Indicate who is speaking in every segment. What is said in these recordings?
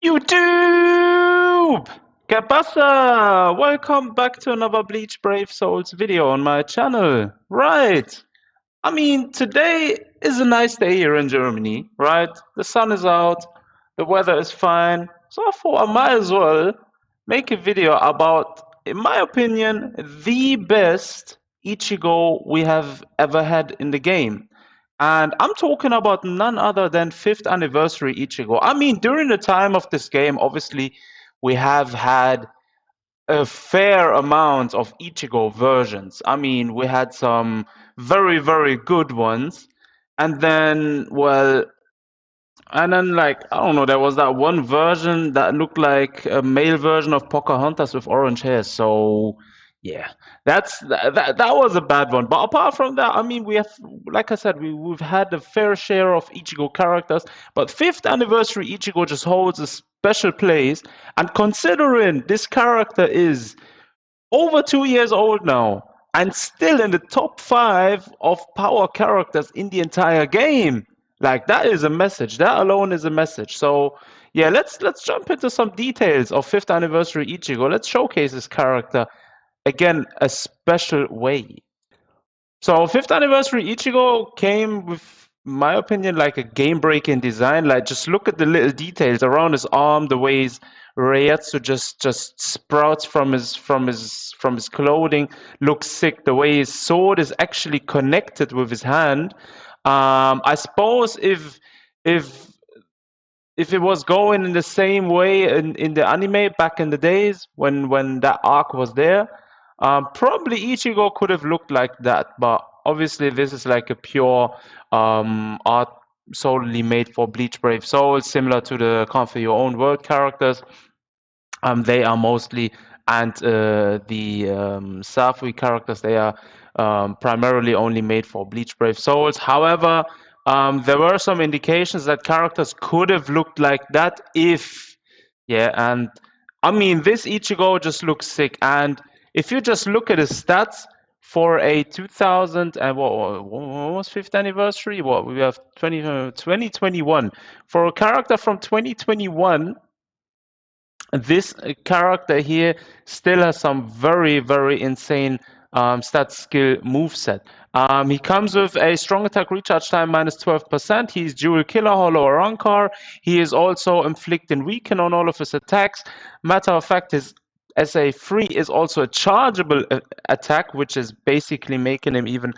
Speaker 1: YouTube! ¿Qué pasa? Welcome back to another Bleach Brave Souls video on my channel. Right. Today is a nice day here in Germany, right? The sun is out, the weather is fine, so I thought I might as well make a video about, in my opinion, the best Ichigo we have ever had in the game. And I'm talking about none other than 5th anniversary Ichigo. During the time of this game, obviously, we have had a fair amount of Ichigo versions. We had some very, very good ones. And then, well, like, I don't know, there was that one version that looked like a male version of Pocahontas with orange hair. So, yeah, that was a bad one. But apart from that, we have, like I said, we've had a fair share of Ichigo characters. But 5th anniversary Ichigo just holds a special place. And considering this character is over 2 years old now and still in the top 5 of power characters in the entire game. Like, that is a message. That alone is a message. So yeah, let's jump into some details of 5th anniversary Ichigo. Let's showcase this character again a special way. So 5th anniversary Ichigo came with, in my opinion, like a game-breaking design. Like, just look at the little details around his arm, the way his Reiatsu just sprouts from his clothing, looks sick. The way his sword is actually connected with his hand. I suppose if if it was going in the same way in the anime back in the days when that arc was there, probably Ichigo could have looked like that. But obviously, this is like a pure art solely made for Bleach Brave Souls, similar to the Comfort Your Own World characters. They are mostly, and the Safui characters, they are primarily only made for Bleach Brave Souls. However, there were some indications that characters could have looked like that if, yeah, and this Ichigo just looks sick. And if you just look at his stats for a 2000 and what was 5th anniversary? What we have 2021 for a character from 2021. This character here still has some very, very insane stat skill moveset. He comes with a strong attack recharge time minus 12%. He's dual killer, hollow Arankar. He is also inflicting weaken on all of his attacks. Matter of fact, his SA3 is also a chargeable attack, which is basically making him even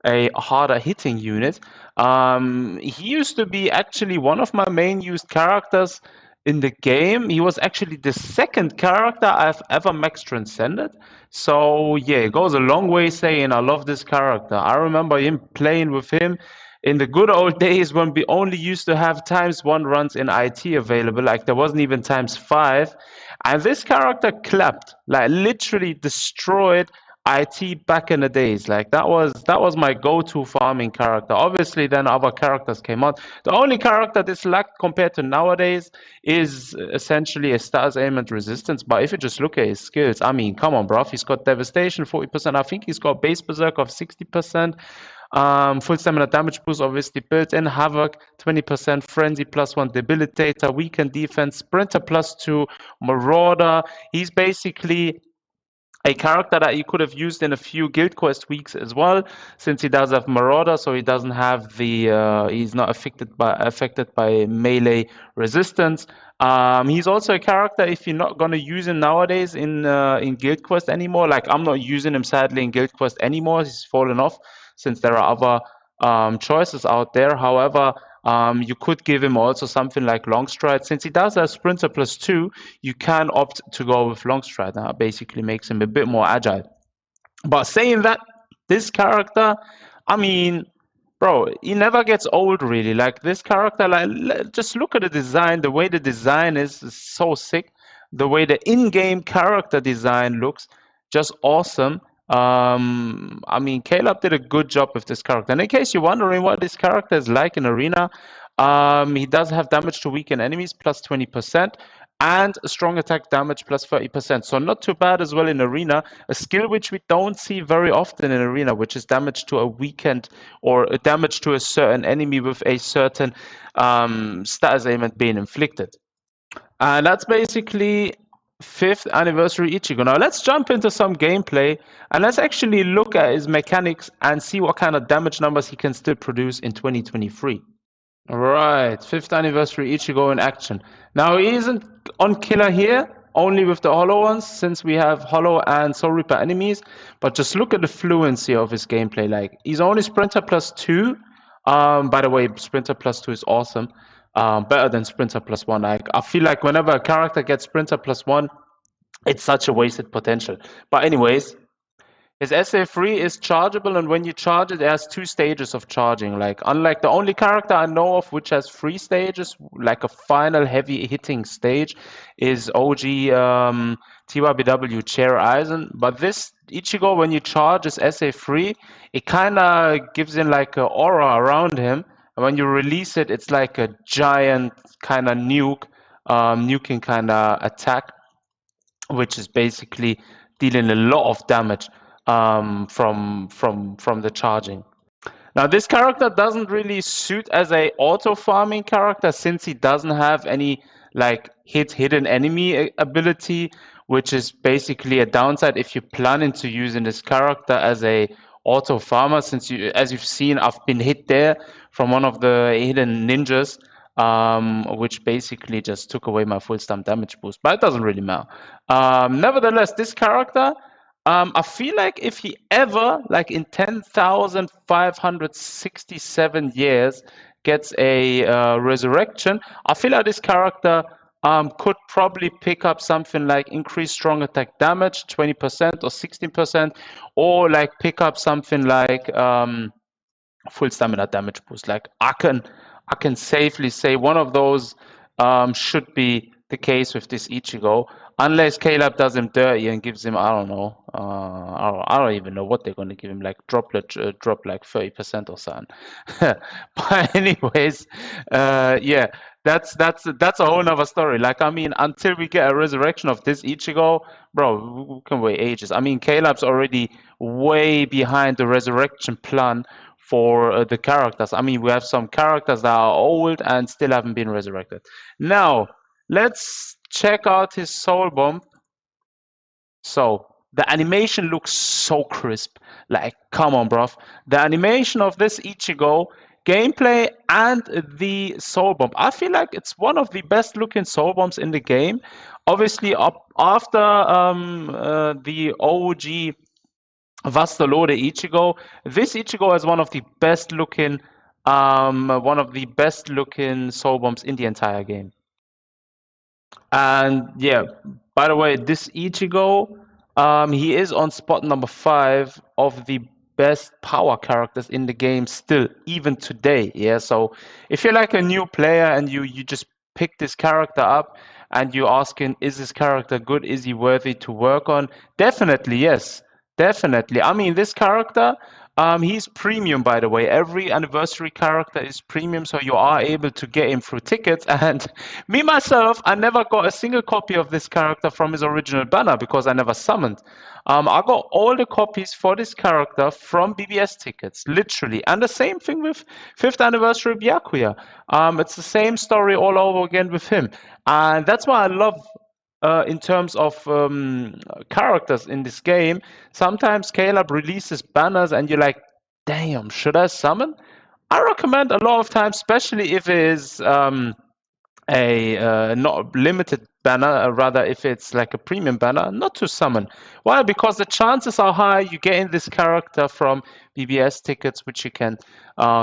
Speaker 1: a harder hitting unit. He used to be actually one of my main used characters in the game. He was actually the second character I've ever max transcended. So yeah, it goes a long way saying I love this character. I remember him playing with him in the good old days when we only used to have ×1 runs in IT available. Like, there wasn't even ×5. And this character clapped, like literally destroyed IT back in the days. Like, that was my go-to farming character. Obviously, then other characters came out. The only character this lacked compared to nowadays is essentially a stars aim and resistance. But if you just look at his skills, come on, bro. He's got devastation 40%. I think he's got base berserk of 60%. Full stamina damage boost obviously built in. Havoc 20%, frenzy +1, debilitator, weakened defense, sprinter +2, marauder. He's basically a character that you could have used in a few guild quest weeks as well, since he does have marauder, so he doesn't have the he's not affected by melee resistance. He's also a character, if you're not gonna use him nowadays in guild quest anymore, like I'm not using him sadly in guild quest anymore. He's fallen off since there are other choices out there. However, you could give him also something like long stride. Since he does have sprinter +2, you can opt to go with long stride. That basically makes him a bit more agile. But saying that, this character, bro, he never gets old really. Like, this character, like, just look at the design. The way the design is so sick. The way the in-game character design looks, just awesome. Caleb did a good job with this character. And in case you're wondering what this character is like in Arena, he does have damage to weaken enemies +20%, and strong attack damage +30%. So not too bad as well in Arena. A skill which we don't see very often in Arena, which is damage to a weakened or damage to a certain enemy with a certain status ailment being inflicted. And that's basically 5th anniversary Ichigo. Now let's jump into some gameplay and let's actually look at his mechanics and see what kind of damage numbers he can still produce in 2023. Right, 5th anniversary Ichigo in action. Now he isn't on killer here, only with the hollow ones, since we have hollow and soul reaper enemies. But just look at the fluency of his gameplay. Like he's only sprinter +2. By the way, sprinter +2 is awesome. Better than sprinter +1. Like I feel like whenever a character gets sprinter +1, it's such a wasted potential. But anyways, his SA3 is chargeable, and when you charge it, it has 2 stages of charging. Like, unlike the only character I know of which has 3 stages, like a final heavy hitting stage, is OG TYBW Chair Eisen. But this Ichigo, when you charge his SA3, it kind of gives in like an aura around him. And when you release it, it's like a giant kind of nuking kind of attack, which is basically dealing a lot of damage from the charging. Now, this character doesn't really suit as a auto farming character since he doesn't have any like hidden enemy ability, which is basically a downside if you're planning to using this character as a auto farmer. Since you, as you've seen, I've been hit there from one of the hidden ninjas, which basically just took away my full stamp damage boost. But it doesn't really matter. Nevertheless, this character, I feel like if he ever, like in 10,567 years, gets a resurrection, I feel like this character could probably pick up something like increased strong attack damage, 20% or 16%, or like pick up something like full stamina damage boost. Like I can safely say one of those should be the case with this Ichigo, unless Caleb does him dirty and gives him, I don't know, I don't even know what they're going to give him, like drop like 30% or something. But anyways, yeah, that's a whole nother story. Like I mean, until we get a resurrection of this Ichigo, bro, we can wait ages. I mean, Caleb's already way behind the resurrection plan for the characters. I mean, we have some characters that are old and still haven't been resurrected. Now, let's check out his soul bomb. So, the animation looks so crisp. Like, come on, bruv. The animation of this Ichigo, gameplay, and the soul bomb. I feel like it's one of the best looking soul bombs in the game. Obviously, up after the OG Vastalode Ichigo. This Ichigo is one of the best looking soul bombs in the entire game. And yeah, by the way, this Ichigo, he is on spot number 5 of the best power characters in the game still, even today. Yeah, so if you're like a new player and you just pick this character up and you're asking, is this character good? Is he worthy to work on? Definitely, yes. Definitely. I mean, this character, he's premium, by the way. Every anniversary character is premium, so you are able to get him through tickets. And me, myself, I never got a single copy of this character from his original banner because I never summoned. I got all the copies for this character from BBS tickets, literally. And the same thing with 5th anniversary Byakuya. It's the same story all over again with him. And that's why I love in terms of characters in this game, sometimes Caleb releases banners and you're like, damn, should I summon? I recommend a lot of times, especially if it is a not limited banner, rather if it's like a premium banner, not to summon. Why? Because the chances are high you get in this character from BBS tickets, which you can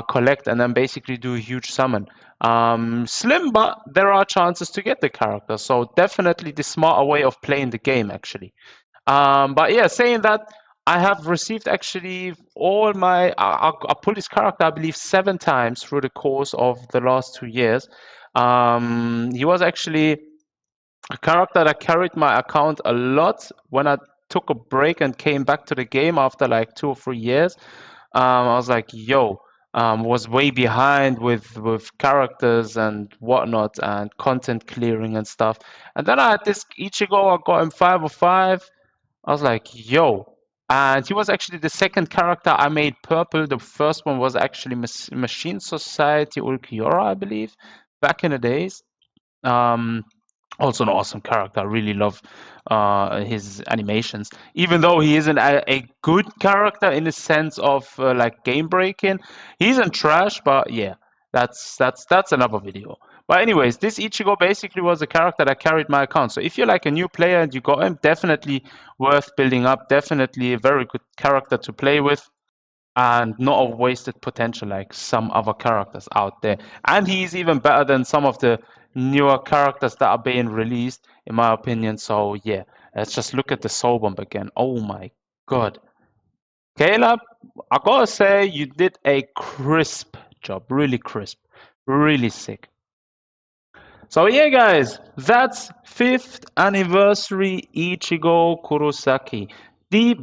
Speaker 1: collect and then basically do a huge summon. Slim, but there are chances to get the character. So definitely the smarter way of playing the game, actually. But yeah, saying that, I have received actually all my. I pulled this character, I believe, 7 times through the course of the last 2 years. He was actually a character that carried my account a lot when I took a break and came back to the game after like 2 or 3 years. I was like, yo, was way behind with characters and whatnot and content clearing and stuff. And then I had this Ichigo, I got him 505. I was like, yo. And he was actually the second character I made purple. The first one was actually Machine Society Ulquiorra, I believe, back in the days. Um, Also an awesome character. I really love his animations. Even though he isn't a good character in the sense of like game breaking, he isn't trash. But yeah, that's another video. But anyways, this Ichigo basically was a character that carried my account. So if you're like a new player and you got him, definitely worth building up. Definitely a very good character to play with and not a wasted potential like some other characters out there. And he's even better than some of the newer characters that are being released, in my opinion. So yeah, let's just look at the Soul Bomb again. Oh my god. Caleb, I gotta say you did a crisp job. Really crisp. Really sick. So yeah guys, that's 5th anniversary Ichigo Kurosaki. The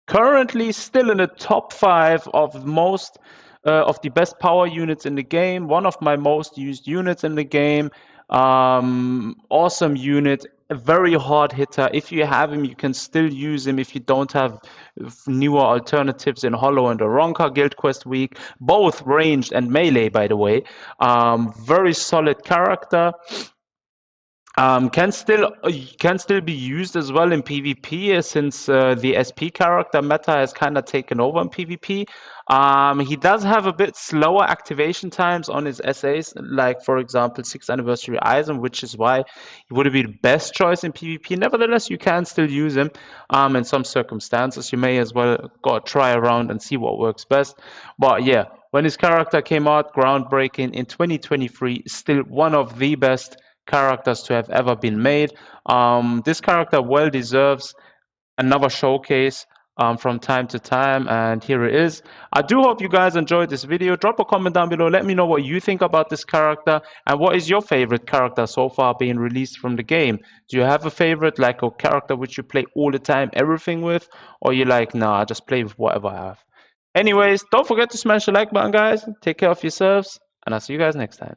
Speaker 1: currently still in the top 5 of most of the best power units in the game. One of my most used units in the game. Awesome unit, a very hard hitter. If you have him, you can still use him if you don't have newer alternatives in Hollow and Oronka Guild Quest Week. Both ranged and melee, by the way. Very solid character. Can still be used as well in PvP since the SP character meta has kind of taken over in PvP. He does have a bit slower activation times on his SAs, like for example 6th anniversary Eisen, which is why he would be the best choice in PvP. Nevertheless, you can still use him in some circumstances. You may as well go try around and see what works best. But yeah, when his character came out, groundbreaking in 2023, still one of the best characters to have ever been made. This character well deserves another showcase from time to time, and here it is. I do hope you guys enjoyed this video. Drop a comment down below. Let me know what you think about this character and what is your favorite character so far being released from the game. Do you have a favorite, like a character which you play all the time, everything with, or you like, nah, I just play with whatever I have. Anyways, don't forget to smash the like button, guys. Take care of yourselves, and I'll see you guys next time.